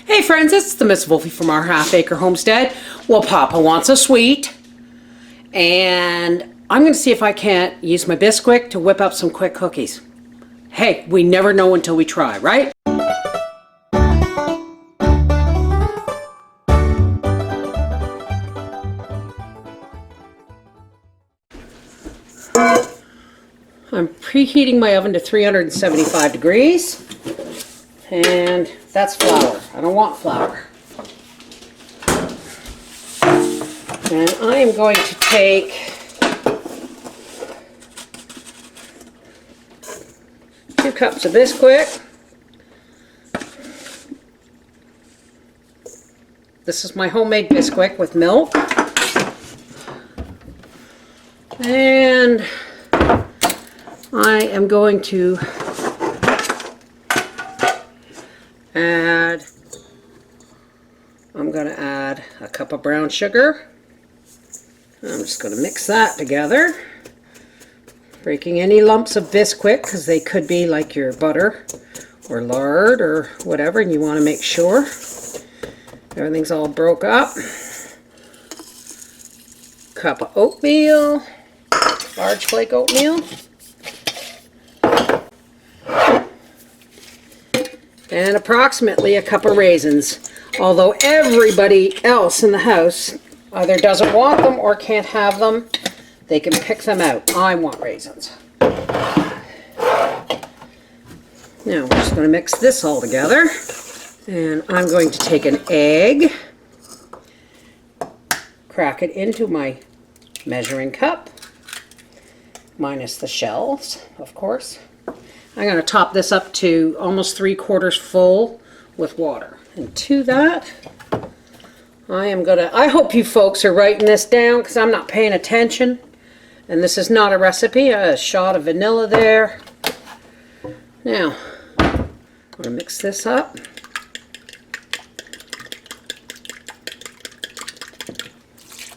Hey friends, it's the Miss Wolfie from our Half Acre Homestead. Well, Papa wants a sweet, and I'm going to see if I can't use my Bisquick to whip up some quick cookies. Hey, we never know until we try, right? I'm preheating my oven to 375 degrees, and that's flour. I don't want flour. And I am going to take 2 cups of Bisquick. This is my homemade Bisquick with milk. And I am going to add a cup of brown sugar. I'm just going to mix that together, breaking any lumps of Bisquick because they could be like your butter or lard or whatever, and you want to make sure everything's all broke up. Cup of oatmeal, large flake oatmeal, and approximately a cup of raisins, although everybody else in the house either doesn't want them or can't have them. They can pick them out. I want raisins. Now we're just going to mix this all together, and I'm going to take an egg, crack it into my measuring cup, minus the shells, of course. I'm going to top this up to almost 3/4 full with water. And to that, I hope you folks are writing this down because I'm not paying attention. And this is not a recipe. A shot of vanilla there. Now, I'm going to mix this up.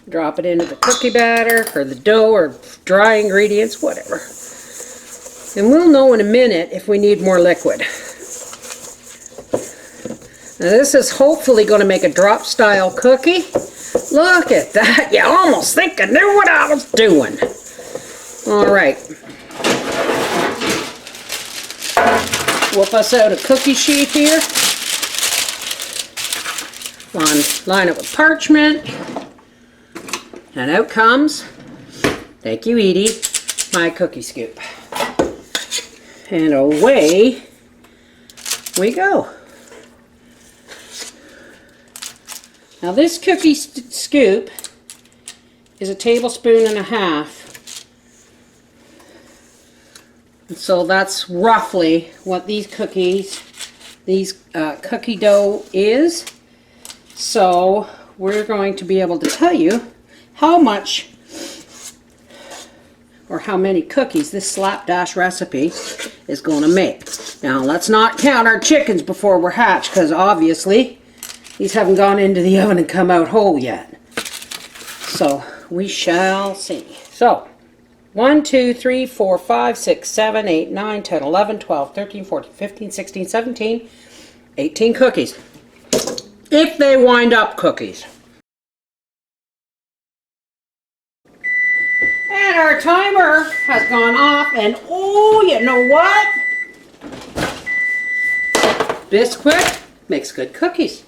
Drop it into the cookie batter or the dough or dry ingredients, whatever. And we'll know in a minute if we need more liquid. Now this is hopefully going to make a drop style cookie. Look at that. You almost think I knew what I was doing. Alright. Whip us out a cookie sheet here. Line it with parchment. And out comes, thank you Edie, my cookie scoop. And away we go. Now this cookie scoop is 1.5 tablespoons. And so that's roughly what these cookie dough is. So we're going to be able to tell you how much or how many cookies this slapdash recipe is going to make. Now let's not count our chickens before we're hatched, because obviously these haven't gone into the oven and come out whole yet. So we shall see. So 1, 2, 3, 4, 5, 6, 7, 8, 9, 10, 11, 12, 13, 14, 15, 16, 17, 18 cookies. If they wind up cookies. And our timer has gone off, and oh, you know what? Bisquick makes good cookies.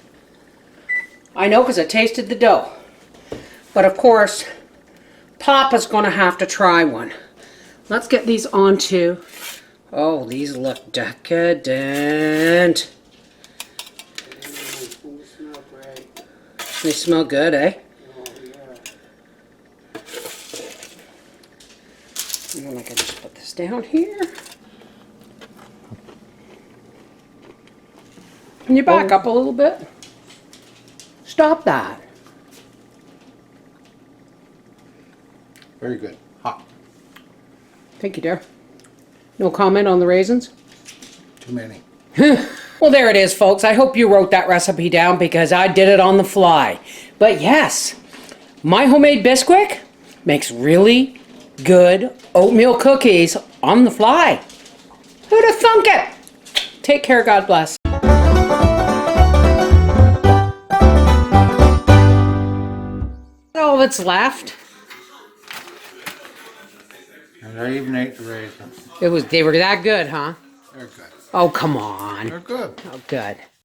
I know because I tasted the dough. But of course, Papa's going to have to try one. Let's get these onto. Oh, these look decadent. They smell good, eh? And then I can just put this down here. Can you back up a little bit? Stop that. Very good. Hot. Thank you, dear. No comment on the raisins? Too many. Well, there it is, folks. I hope you wrote that recipe down because I did it on the fly. But yes, my homemade Bisquick makes really good oatmeal cookies on the fly. Who'd have thunk it? Take care. God bless. all that's left? And I even ate the raisins. They were that good, huh? They're good. Oh, come on. They're good. Oh, good.